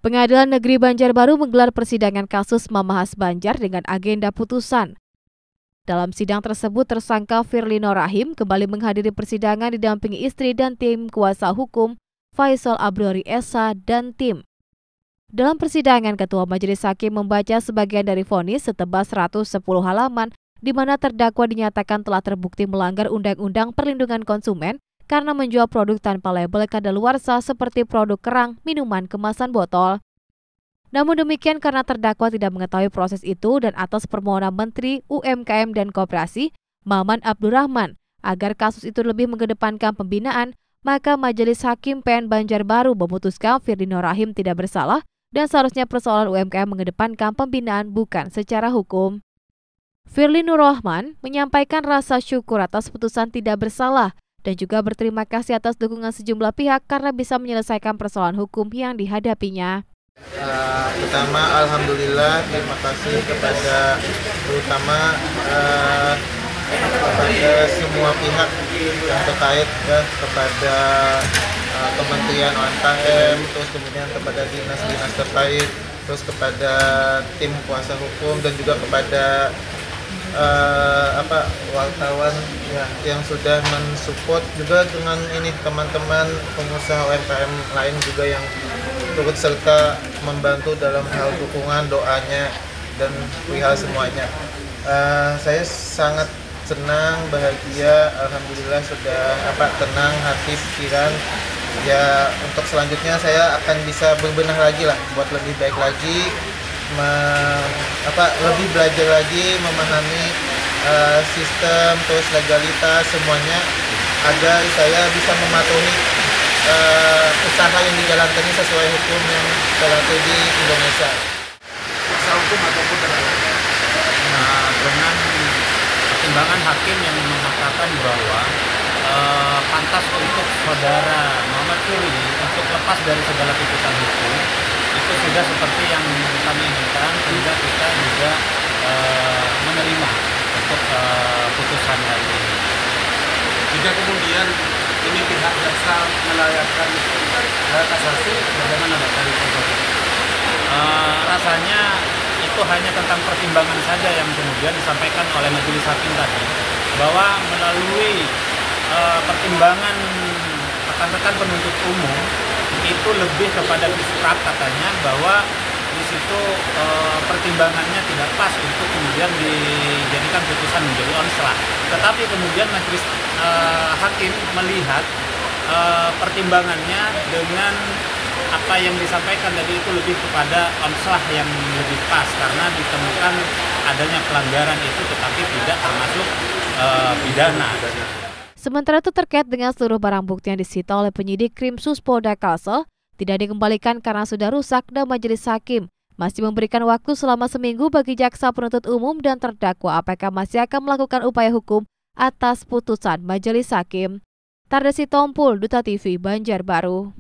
Pengadilan Negeri Banjarbaru menggelar persidangan kasus Mamahas Banjar dengan agenda putusan. Dalam sidang tersebut, tersangka Firlino Rahim kembali menghadiri persidangan didampingi istri dan tim kuasa hukum Faisal Abrori Esa dan tim. Dalam persidangan, Ketua Majelis Hakim membaca sebagian dari vonis setebal 110 halaman di mana terdakwa dinyatakan telah terbukti melanggar Undang-Undang Perlindungan Konsumen karena menjual produk tanpa label kadaluarsa seperti produk kerang, minuman kemasan botol. Namun demikian karena terdakwa tidak mengetahui proses itu dan atas permohonan Menteri UMKM dan Koperasi, Maman Abdurrahman, agar kasus itu lebih mengedepankan pembinaan, maka Majelis Hakim PN Banjarbaru memutuskan Firlino Rahim tidak bersalah dan seharusnya persoalan UMKM mengedepankan pembinaan bukan secara hukum. Firlino Rahman menyampaikan rasa syukur atas putusan tidak bersalah dan juga berterima kasih atas dukungan sejumlah pihak karena bisa menyelesaikan persoalan hukum yang dihadapinya. Pertama, alhamdulillah, terima kasih kepada terutama kepada semua pihak yang terkait ya, kepada Kementerian UMKM, terus kemudian kepada dinas-dinas terkait, terus kepada tim kuasa hukum dan juga kepada wartawan ya, yang sudah mensupport juga dengan ini teman-teman pengusaha UMKM lain juga yang turut serta membantu dalam hal dukungan, doanya dan perihal semuanya. Saya sangat senang, bahagia, alhamdulillah sudah tenang hati pikiran. Ya, untuk selanjutnya saya akan bisa berbenah lagi lah buat lebih baik lagi, lebih belajar lagi memahami sistem terus legalitas semuanya agar saya bisa mematuhi usaha yang dijalankan ini sesuai hukum yang berlaku di Indonesia. Kuasa hukum ataupun terhadap. Nah, dengan pertimbangan hakim yang mengatakan bahwa pantas untuk saudara Muhammad Firly untuk lepas dari segala tuntutan hukum itu sudah seperti yang kami inginkan, sehingga kita juga menerima untuk putusan hari ini. Jika kemudian ini pihak jaksa melayangkan kasasi, bagaimana dari proses? Rasanya itu hanya tentang pertimbangan saja yang kemudian disampaikan oleh Majelis Hakim tadi, bahwa melalui pertimbangan rekan-rekan penuntut umum itu lebih kepada fisrak katanya, bahwa di situ pertimbangannya tidak pas untuk kemudian dijadikan putusan menjadi onslah. Tetapi kemudian Majelis Hakim melihat pertimbangannya dengan apa yang disampaikan tadi itu lebih kepada onslah yang lebih pas karena ditemukan adanya pelanggaran itu tetapi tidak termasuk pidana. Sementara itu terkait dengan seluruh barang bukti yang disita oleh penyidik Krimsus Polda Kalsel tidak dikembalikan karena sudah rusak dan Majelis Hakim masih memberikan waktu selama seminggu bagi jaksa penuntut umum dan terdakwa apakah masih akan melakukan upaya hukum atas putusan Majelis Hakim. Tardesi Tompul, Duta TV, Banjarbaru.